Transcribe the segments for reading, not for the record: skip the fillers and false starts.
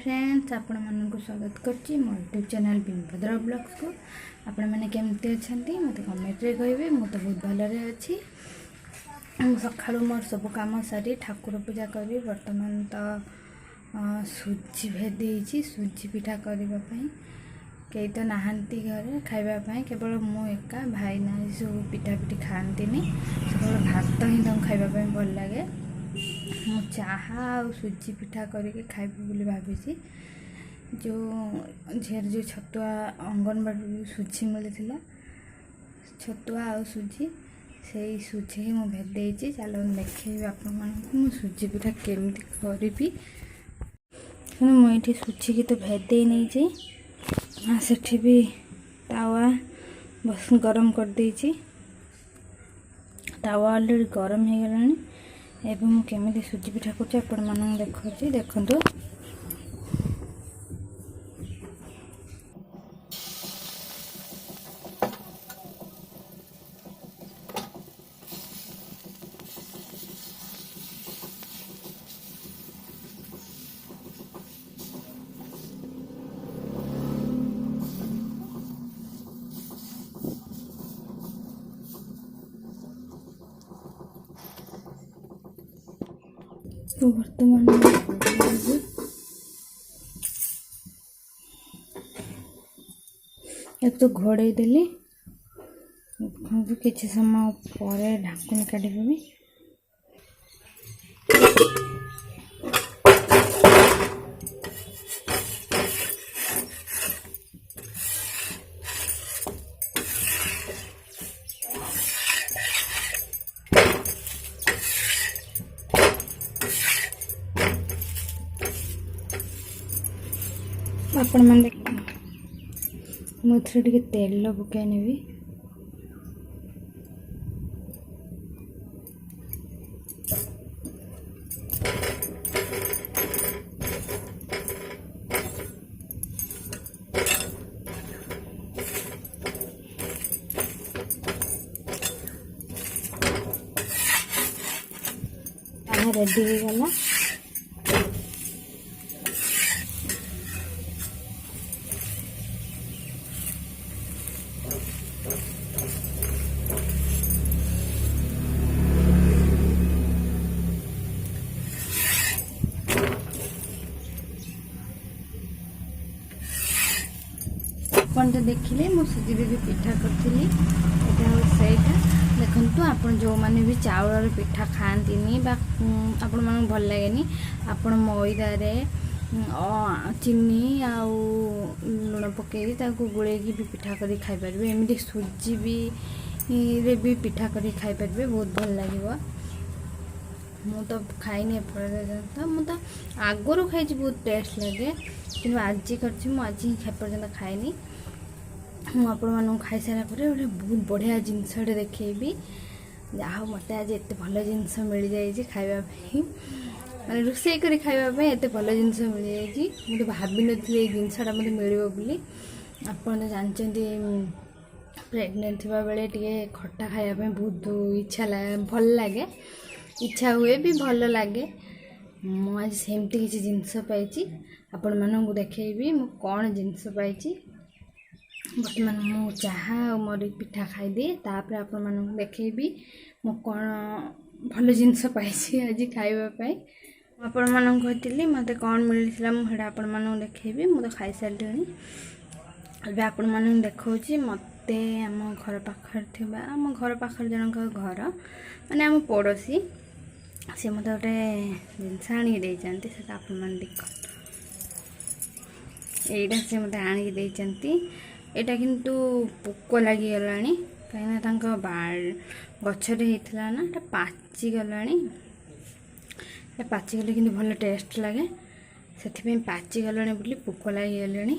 Friends, आपण मानक स्वागत करछि मो यूट्यूब चैनल बिंभद्र ब्लॉग्स को। आपण माने केमते अछंती मते कमेंट रे कहबे। मो तो बहुत भलरे अछि। सखाळु मोर सब काम सारी ठाकुर पूजा करी वर्तमान तो सुजी भेदेछि। सुजी पिठा करबा पई केई तो नाहंती घरे खाइबा पई, केवल मो एका भाई ना सब पिठा पिठी खांतीनी। सब भात ही दम खाइबा पई भल लागे। मु चाहा और सुजी पिठा करके खाइबी बोली भाभी। जो झेर जो छतुआ अंगनवाड़ी सुजी मिलता छतुआ और सुजी से सुजी ही मुझे भेद चलो देखे आप सुजी पिठा केमी करी। मुझे सुजी की तो भेद नहीं जाए से भी तावा बस गरम कर देछि। तावा ऑलरेडी गरम हो गलानी। एवं मुझे केमी सुजी पिठा कर देखुची देखु। तो वर्तमान एक तो घोड़े देली किसी समय पर ढाकुनी काढ़ी। आपण मैंने मुझे टे तेल पकई नेबी। रेडी हो गला। अपन तो देखिले मो सुजी भी पिठा करथिली। एटा सेटा देखंतु आपण जो माने भी चावल पिठा खांतीनी बा आपण मन भल लागेनी। आपण मैदा रे चीनी आ लुण पकेई ताको गुळेकी भी पिठा करी खाइ परबे। एमिति सुजी भी रे भी पिठा करी खाइ परबे, बहुत भल लागिवो। मु तो खाइनी पर्यंत, मु तो आगरो खाइछि, बहुत टेस्ट लगे। कि आज करछि मु आज ही खाइ पर्यंत खाइनी। मु आपण मानू खाई सारा पर गोटे बहुत बढ़िया जिनसटे देखी। जहाँ मत आज एत भल जिनस मिल जाए खाइबा माने रोषे कर खाइबा एत भल जिनस मिल जाए। मुझे भाभी नी जिनसटा मत मिल बोली। आप जानते प्रेग्नेंट थिबा बेले टिके खट्टा खाइबा बहुत इच्छा भल लगे, इच्छा हुए भी भल लगे। मु आज सेमती किसी जिनस पाई आपण मानू देखी मु कौन जिनस पाई। बर्तमान मु चाहा और मोर पिठा खाईदिए, तापर आपण मानू देखी मु कौन भल जिनस पाई आज खाइबापी। आपण मानू कहती मत कौन मिलता मुझे आपण मानू देखी। मु तो खाई सारे अभी आपण मानू देखा मत आम घर पाखर थिबा आम घर पाखर जनक घर माने आम पड़ोसी सी मत गोटे जिनस आनी देते से आपण मैंने देख यहीटा सी मत आनी देती। एटा किंतु पोक लगी गलानी कहीं गछरे होता ना पाची गलानी। पाची गले कि भल टेस्ट लगे से पाची गलानी बोली पोक लगी गले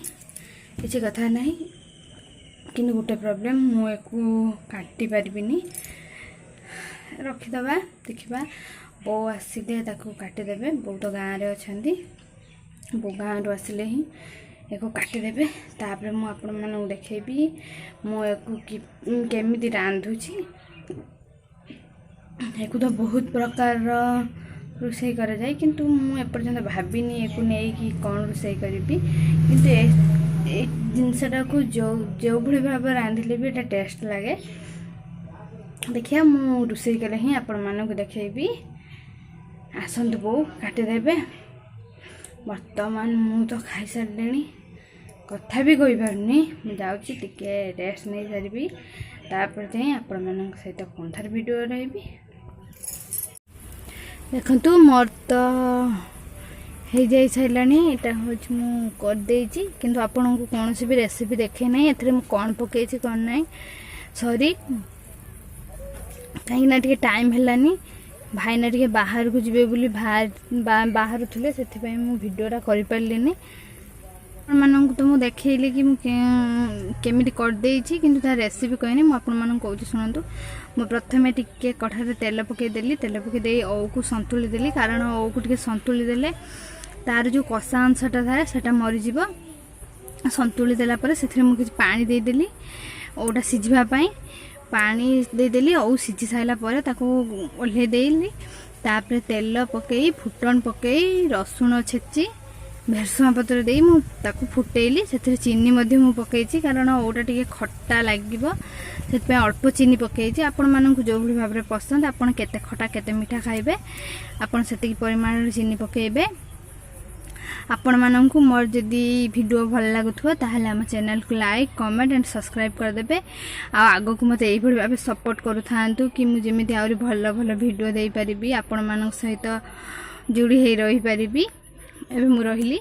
किसी कथा ना। कि गोटे प्रॉब्लम मुझे काटी पारिनी रखीदबा देखा बो आसिले काटिदेवे। बो तो गाँव में अच्छा बो गाँव आसिले ही एको काटिदेवे। तापर मु आपण मानू देखेबी मु एको केमिति रांधुची। एको तो बहुत प्रकार रोषेई करा जाए किंतु मु एपर्यंत भाबिनी एको नहीं कि कौन रोषेई करी किंतु ए जिनसटा को जो भली भाव रांधिले भी एटा टेस्ट लगे। देखिए मु रोषेई कले ही आपण मानक देखैबी। आसंतु बो काटिदेबे। वर्तमान मु तो खाई सारे कथा भी कही पारनी जाऊँगी टिके रेस्ट नहीं सारी तापर जाए आपण मान सहित पुणी थे वीडियो रही। देखु मोर तो हो जाई सारानी यहाँ हूँ मुझे किंतु आपन को कौन भी रेसिपी देखे ना ए कौन पकई कौन ना सॉरी कहीं टे टाइम है भाईना टे बाहर को जीवे बोली बाहर थे से भिडियोटा कर पारे मानक तो मुझे देखली कि केमी करदे कि तार रेसिपी कहनी मुझे कौच शुणु। मु प्रथमे टिके कढ़ाई तेल पकईदेली तेल पकईदे ओ को संतुली देली कारण ओ को टिके संतुली देले तार जो कषा अंशटा थाए सेटा मरीज संतुली देला पर से मुझे पानी देदेली ओटा सिझापी पानी देदेली ओ सिझी सारा पर ओल्हे देली तापर तेल पकई फुटन पकई रसुण छेची भेरसुआ पत्र दे मुझे फुटेली से चीनी मु पकई कारण ओटा टे खट्टा लगे से अल्प चीनी पकई आपण मानक जो भी भाव में पसंद आपड़ केते खटा केते मीठा खाइबे आपड़ से परिमाण चीनी पकईबे। आपण मानक मोर जदि वीडियो भल लगुथो ताहले हम चैनल को लाइक कमेंट एंड सब्सक्राइब करदेबे। आगो को मते एही भाव सपोर्ट करू थांतु कि मु जेमिति आउरी भल भल वीडियो दे परिबी आपण मानक सहित जुड़ी हे रही परिबी। एबे मु रहिली।